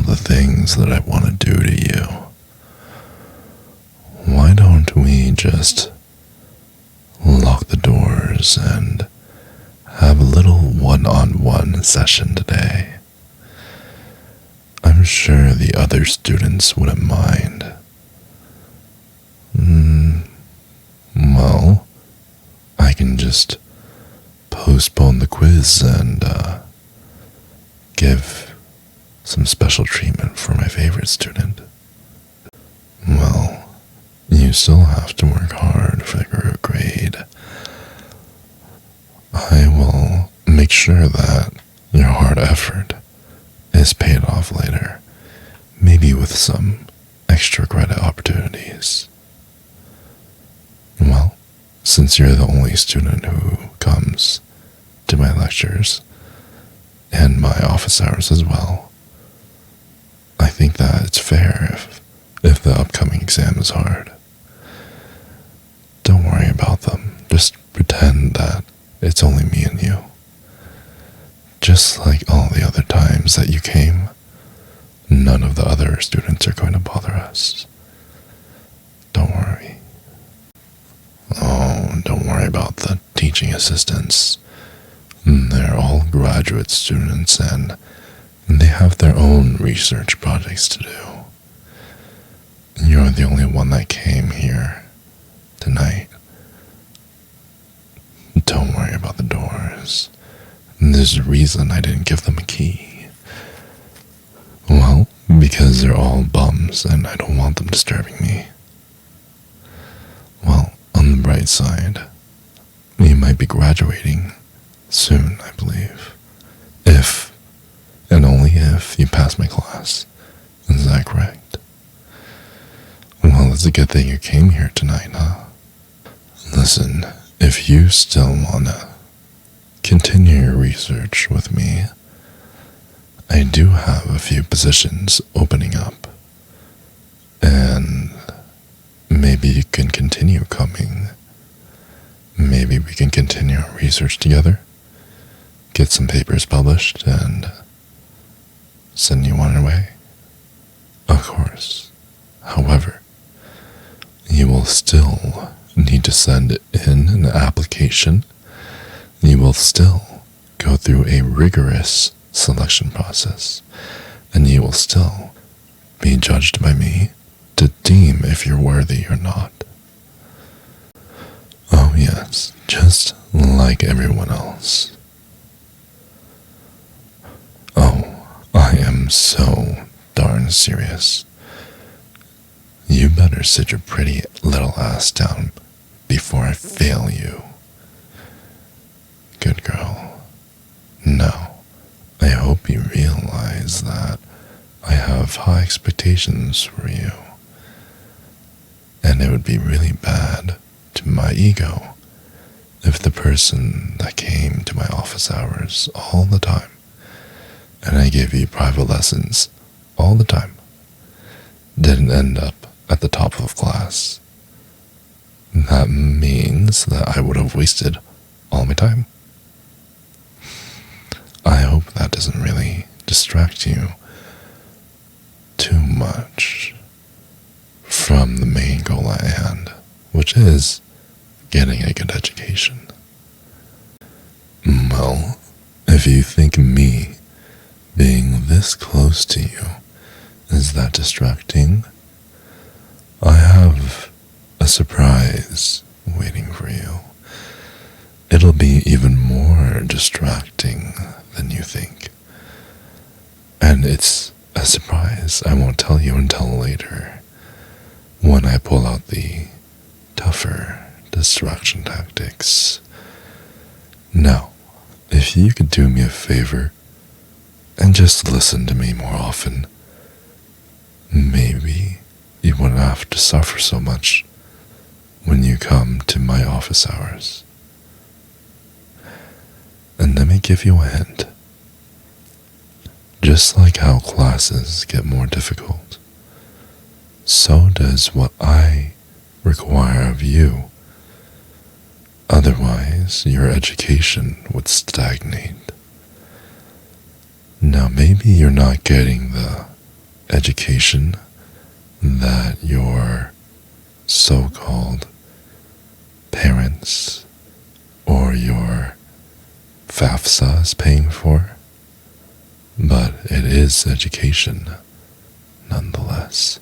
the things that I want to do to you, why don't we just lock the doors and have a little one-on-one session today? I'm sure the other students wouldn't mind. Well, I can just postpone the quiz and give some special treatment for my favorite student. Well, you still have to work hard for your grade. I will make sure that your hard effort is paid off later, maybe with some extra credit opportunities. Well, since you're the only student who comes to my lectures and my office hours as well, I think that it's fair if the upcoming exam is hard. Don't worry about them. Just pretend that it's only me and you. Just like all the other times that you came, none of the other students are going to bother us. Don't worry. Oh, don't worry about the teaching assistants. They're all graduate students and they have their own research projects to do. You're the only one that came here tonight. Don't worry about the doors. There's a reason I didn't give them a key. Well, because they're all bums and I don't want them disturbing me. Well, on the bright side, you might be graduating soon, I believe. If, and only if, you pass my class. Is that correct? Well, it's a good thing you came here tonight, huh? Listen, if you still wanna continue your research with me, I do have a few positions opening up, and maybe you can continue coming. Maybe we can continue our research together, get some papers published, and send you on your way. Of course. However, you will still need to send in an application. You will still go through a rigorous selection process, and you will still be judged by me to deem if you're worthy or not. Oh yes, just like everyone else. Oh, I am so darn serious. You better sit your pretty little ass down before I fail you. Good girl. Now, I hope you realize that I have high expectations for you. And it would be really bad to my ego if the person that came to my office hours all the time, and I gave you private lessons all the time, didn't end up at the top of class. That means that I would have wasted all my time. I hope that doesn't really distract you too much from the main goal at hand, which is getting a good education. Well, if you think me being this close to you is that distracting, I have a surprise waiting for you. It'll be even more distracting than you think. And it's a surprise I won't tell you until later, when I pull out the tougher distraction tactics. Now, if you could do me a favor and just listen to me more often, maybe you wouldn't have to suffer so much when you come to my office hours. And let me give you a hint. Just like how classes get more difficult, so does what I require of you. Otherwise, your education would stagnate. Now, maybe you're not getting the education that your so-called parents or your FAFSA is paying for, but it is education nonetheless.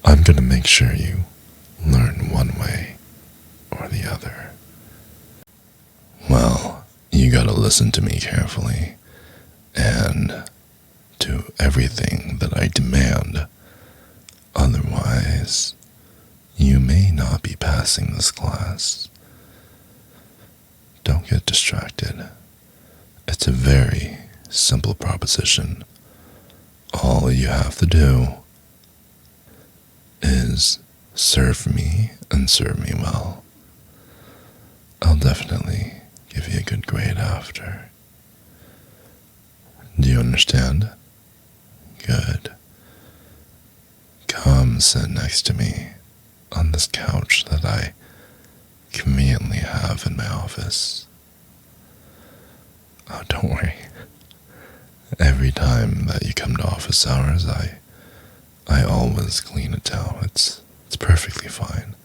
I'm going to make sure you learn one way or the other. Well, you got to listen to me carefully and do everything that I demand. Otherwise, you may not be passing this class. Don't get distracted. It's a very simple proposition. All you have to do is serve me and serve me well. I'll definitely give you a good grade after. Do you understand? Good. Come sit next to me on this couch that I conveniently have in my office. Oh, don't worry. Every time that you come to office hours, I always clean it down. It's perfectly fine.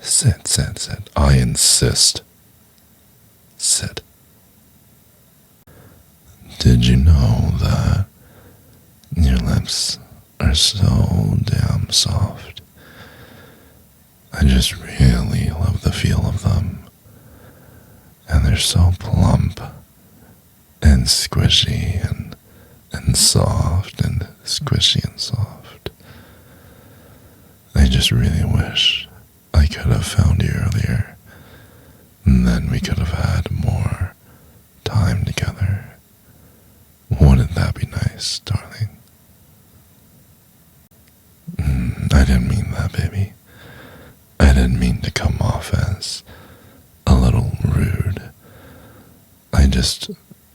Sit, sit, sit. I insist. Sit. Did you know that your lips are so damn soft? I just really love the feel of them. And they're so plump and squishy and soft and squishy and soft. I just really wish I could have found you earlier, and then we could have had more time together. Wouldn't that be nice, darling? I didn't mean that, baby. I didn't mean to come off as a little rude. I just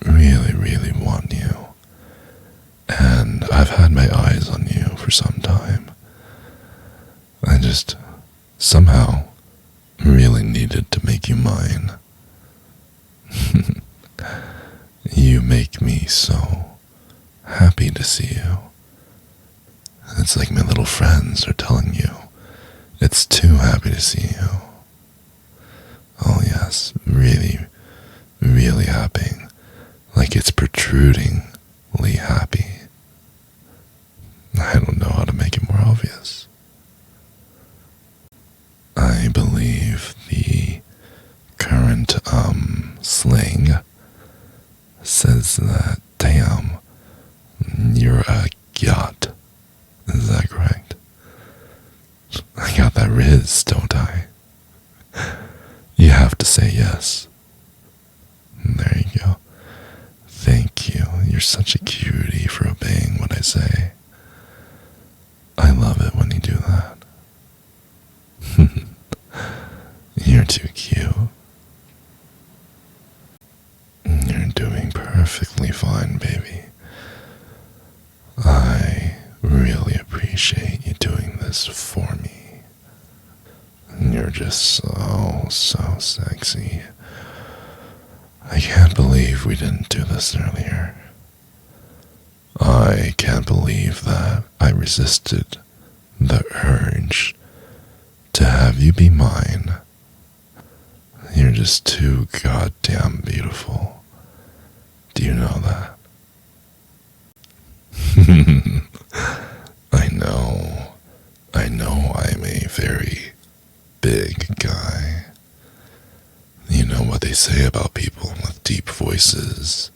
really, really want you. And I've had my eyes on you for some time. I just somehow really needed to make you mine. You make me so happy to see you. It's like my little friends are telling you. It's too happy to see you. Oh yes, really, really happy. Like it's protrudingly happy. I don't know how to make it more obvious. I believe the current slang says that, damn, you're a yacht. Is that correct? I got that riz, don't I? You have to say yes. There you go. Thank you. You're such a cutie for obeying what I say. I love it when you do that. You're too cute. You're doing perfectly fine, baby. I really appreciate you doing this for me. You're just so sexy. I can't believe we didn't do this earlier. I can't believe that I resisted the urge to have you be mine. You're just too goddamn beautiful. Do you know that? I know I'm a very big guy. You know what they say about people with deep voices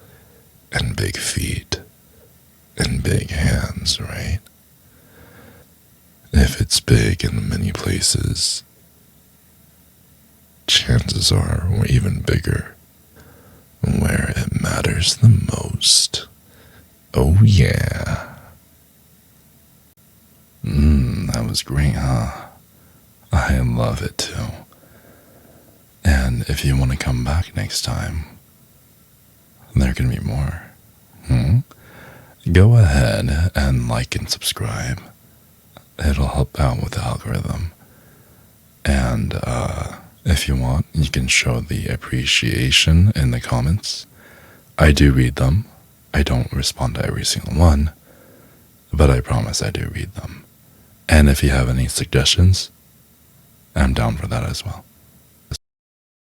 and big feet and big hands, right? If it's big in many places, chances are we're even bigger where it matters the most. Oh yeah. That was great, huh? I love it too. And if you want to come back next time, there can be more. Go ahead and like and subscribe. It'll help out with the algorithm. And if you want, you can show the appreciation in the comments. I do read them. I don't respond to every single one, but I promise I do read them. And if you have any suggestions, I'm down for that as well.